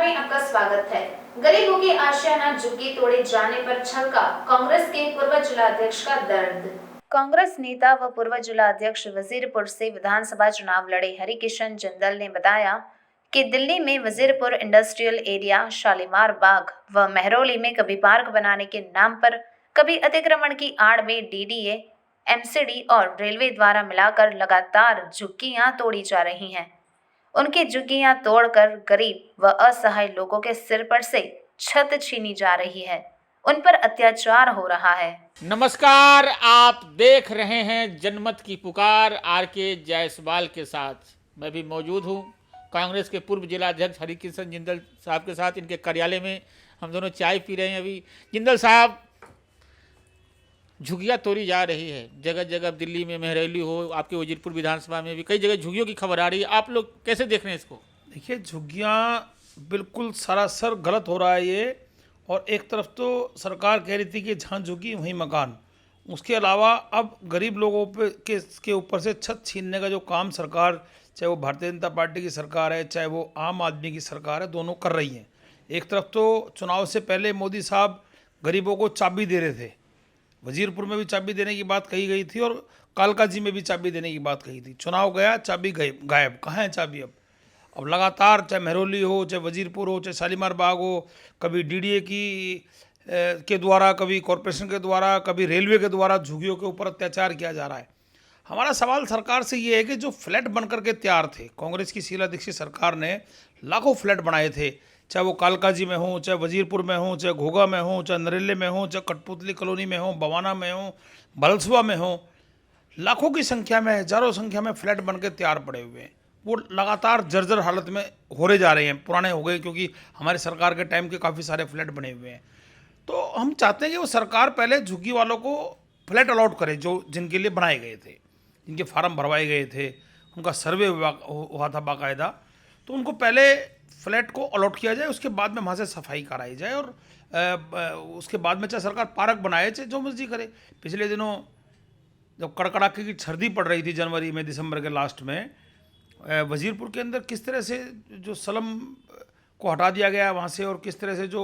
में आपका स्वागत है। गरीबों की आशियाना झुग्गी तोड़े जाने पर छलका कांग्रेस के पूर्व जिलाध्यक्ष का दर्द। कांग्रेस नेता व पूर्व जिलाध्यक्ष वजीरपुर से विधानसभा चुनाव लड़े हरिकिशन जिंदल ने बताया कि दिल्ली में वजीरपुर इंडस्ट्रियल एरिया, शालीमार बाग व महरौली में कभी पार्क बनाने के नाम पर, कभी अतिक्रमण की आड़ में डीडीए, एमसीडी और रेलवे द्वारा मिलाकर लगातार झुग्गियां तोड़ी जा रही हैं। उनकी झुग्गियां तोड़कर गरीब व असहाय लोगों के सिर पर से छत छीनी जा रही है, उन पर अत्याचार हो रहा है। नमस्कार, आप देख रहे हैं जनमत की पुकार आर.के. जायसवाल के साथ। मैं भी मौजूद हूं कांग्रेस के पूर्व जिलाध्यक्ष हरिकिशन जिंदल साहब के साथ। इनके कार्यालय में हम दोनों चाय पी रहे हैं। अभी जिंदल साहब, झुग्गियाँ तोड़ी जा रही है जगह जगह, दिल्ली में महरौली हो, आपके वजीरपुर विधानसभा में भी कई जगह झुग्गियों की खबर आ रही है। आप लोग कैसे देख रहे हैं इसको? देखिए, झुग्गियाँ बिल्कुल सरासर गलत हो रहा है ये। और एक तरफ तो सरकार कह रही थी कि जहाँ झुग्गी वहीं मकान, उसके अलावा अब गरीब लोगों पे के ऊपर से छत छीनने का जो काम सरकार, चाहे वो भारतीय जनता पार्टी की सरकार है, चाहे वो आम आदमी की सरकार है, दोनों कर रही हैं। एक तरफ तो चुनाव से पहले मोदी साहब गरीबों को चाबी दे रहे थे, वजीरपुर में भी चाबी देने की बात कही गई थी और कालकाजी में भी चाबी देने की बात कही थी। चुनाव गया, चाबी गायब। कहाँ है चाबी? अब लगातार, चाहे महरौली हो, चाहे वजीरपुर हो, चाहे शालीमार बाग हो, कभी डीडीए के द्वारा, कभी कॉरपोरेशन के द्वारा, कभी रेलवे के द्वारा झुग्गियों के ऊपर अत्याचार किया जा रहा है। हमारा सवाल सरकार से ये है कि जो फ्लैट बनकर के तैयार थे, कांग्रेस की शीला दीक्षित सरकार ने लाखों फ्लैट बनाए थे, चाहे वो कालकाजी में हो, चाहे वजीरपुर में हो, चाहे घोघा में हो, चाहे नरेले में हो, चाहे कठपुतली कॉलोनी में हो, बवाना में हो, बलसवा में हो, लाखों की संख्या में, हजारों संख्या में फ्लैट बन के तैयार पड़े हुए हैं। वो लगातार जर्जर हालत में होते जा रहे हैं, पुराने हो गए, क्योंकि हमारी सरकार के टाइम के काफ़ी सारे फ्लैट बने हुए हैं। तो हम चाहते हैं कि वो सरकार पहले झुग्गी वालों को फ्लैट अलॉट करे, जो जिनके लिए बनाए गए थे, जिनके फार्म भरवाए गए थे, उनका सर्वे हुआ था बाकायदा, तो उनको पहले फ्लैट को अलॉट किया जाए, उसके बाद में वहाँ से सफाई कराई जाए और उसके बाद में चाहे सरकार पार्क बनाए, चाहे जो मर्जी करे। पिछले दिनों जब कड़कड़ाके की सर्दी पड़ रही थी जनवरी में, दिसंबर के लास्ट में, वजीरपुर के अंदर किस तरह से जो सलम को हटा दिया गया वहाँ से, और किस तरह से जो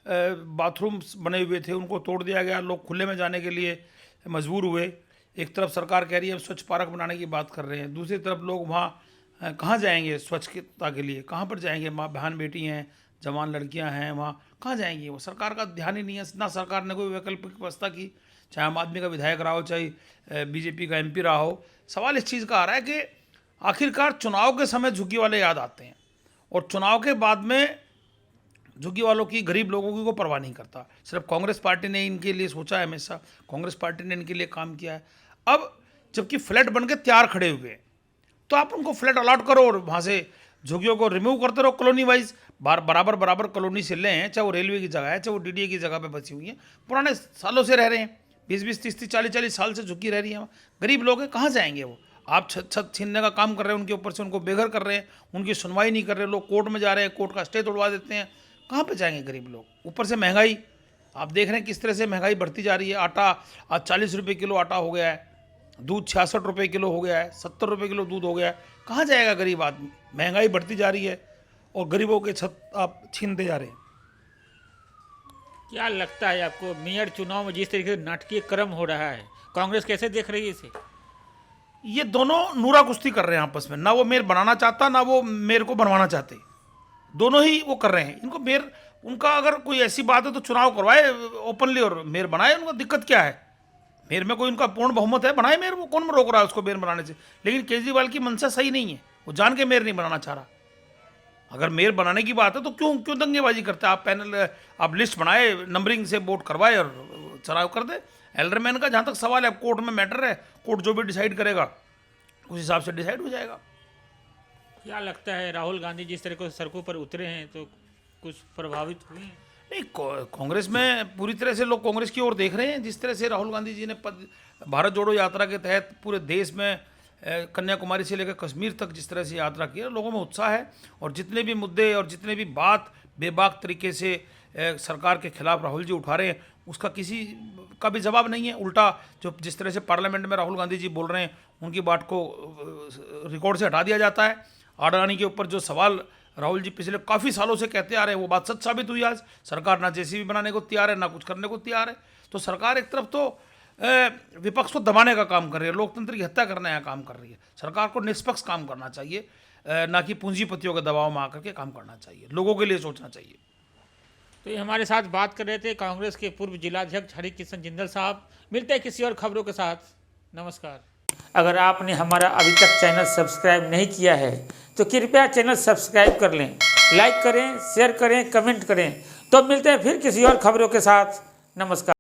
बाथरूम्स बने हुए थे उनको तोड़ दिया गया, लोग खुले में जाने के लिए मजबूर हुए। एक तरफ सरकार कह रही है स्वच्छ पार्क बनाने की बात कर रहे हैं, दूसरी तरफ लोग वहाँ कहाँ जाएंगे स्वच्छता के लिए? कहाँ पर जाएंगे? माँ बहन बेटी हैं, जवान लड़कियां हैं, वहाँ कहाँ जाएंगी? वो सरकार का ध्यान ही नहीं है। ना सरकार ने कोई वैकल्पिक व्यवस्था की, चाहे आम आदमी का विधायक रहा हो, चाहे बीजेपी का एमपी रहा हो। सवाल इस चीज़ का आ रहा है कि आखिरकार चुनाव के समय झुग्गी वाले याद आते हैं और चुनाव के बाद में झुग्गी वालों की, गरीब लोगों की को परवाह नहीं करता। सिर्फ कांग्रेस पार्टी ने इनके लिए सोचा है, हमेशा कांग्रेस पार्टी ने इनके लिए काम किया है। अब जबकि फ्लैट बन के तैयार खड़े हुए हैं, तो आप उनको फ्लैट अलॉट करो और वहाँ से झुग्गियों को रिमूव करते रहो कॉलोनी वाइज। बराबर कॉलोनी से लें, चाहे वो रेलवे की जगह है, चाहे वो डीडीए की जगह पे बची हुई है, पुराने सालों से रह रहे हैं, 20-20, 30-30, 40-40 साल से झुग्गी रह रही है। गरीब लोग हैं, कहाँ जाएंगे वो? आप छत छीनने का काम कर रहे हैं उनके ऊपर से, उनको बेघर कर रहे हैं, उनकी सुनवाई नहीं कर रहे, लोग कोर्ट में जा रहे हैं, कोर्ट का स्टे तोड़वा देते हैं। कहाँ पर जाएंगे गरीब लोग? ऊपर से महंगाई आप देख रहे हैं किस तरह से महंगाई बढ़ती जा रही है। आटा आज 40 रुपये किलो आटा हो गया है, दूध 66 रुपये किलो हो गया है, 70 रुपये किलो दूध हो गया है। कहाँ जाएगा गरीब आदमी? महंगाई बढ़ती जा रही है और गरीबों के छत आप छीनते जा रहे हैं। क्या लगता है आपको, मेयर चुनाव में जिस तरीके से नाटकीय क्रम हो रहा है, कांग्रेस कैसे देख रही है इसे? ये दोनों नूरा कुश्ती कर रहे हैं आपस में। ना वो मेयर बनाना चाहता, ना वो मेयर को बनवाना चाहते, दोनों ही वो कर रहे हैं। इनको मेयर, उनका अगर कोई ऐसी बात है तो चुनाव करवाए ओपनली और मेयर बनाए, उनको दिक्कत क्या है? मेयर में कोई उनका पूर्ण बहुमत है, बनाए मेयर। वो कौन रोक रहा है उसको मेयर बनाने से? लेकिन केजरीवाल की मंशा सही नहीं है, वो जान के मेयर नहीं बनाना चाह रहा। अगर मेयर बनाने की बात है तो क्यों दंगेबाजी करते हैं? आप पैनल, आप लिस्ट बनाए, नंबरिंग से वोट करवाए और चुनाव कर दे। एल्डरमैन का जहाँ तक सवाल है, कोर्ट में मैटर है, कोर्ट जो भी डिसाइड करेगा उस हिसाब से डिसाइड हो जाएगा। क्या लगता है, राहुल गांधी जिस तरह से सड़कों पर उतरे हैं तो कुछ प्रभावित हुए हैं? नहीं, कांग्रेस में पूरी तरह से लोग कांग्रेस की ओर देख रहे हैं। जिस तरह से राहुल गांधी जी ने भारत जोड़ो यात्रा के तहत पूरे देश में कन्याकुमारी से लेकर कश्मीर तक जिस तरह से यात्रा की है, लोगों में उत्साह है। और जितने भी मुद्दे और जितने भी बात बेबाक तरीके से सरकार के खिलाफ राहुल जी उठा रहे हैं, उसका किसी का भी जवाब नहीं है। उल्टा जो जिस तरह से पार्लियामेंट में राहुल गांधी जी बोल रहे हैं, उनकी बात को रिकॉर्ड से हटा दिया जाता है। अडानी के ऊपर जो सवाल राहुल जी पिछले काफ़ी सालों से कहते आ रहे हैं, वो बात सच साबित हुई आज। सरकार ना जेसीबी बनाने को तैयार है, ना कुछ करने को तैयार है। तो सरकार एक तरफ तो विपक्ष को दबाने का काम कर रही है, लोकतंत्र की हत्या करने का काम कर रही है। सरकार को निष्पक्ष काम करना चाहिए, ना कि पूंजीपतियों के दबाव में आकर के काम करना चाहिए, लोगों के लिए सोचना चाहिए। तो ये हमारे साथ बात कर रहे थे कांग्रेस के पूर्व जिलाध्यक्ष हरिकिशन जिंदल साहब। मिलते हैं किसी और खबरों के साथ। नमस्कार। अगर आपने हमारा अभी तक चैनल सब्सक्राइब नहीं किया है तो कृपया चैनल सब्सक्राइब कर लें, लाइक करें, शेयर करें, कमेंट करें। तो मिलते हैं फिर किसी और खबरों के साथ। नमस्कार।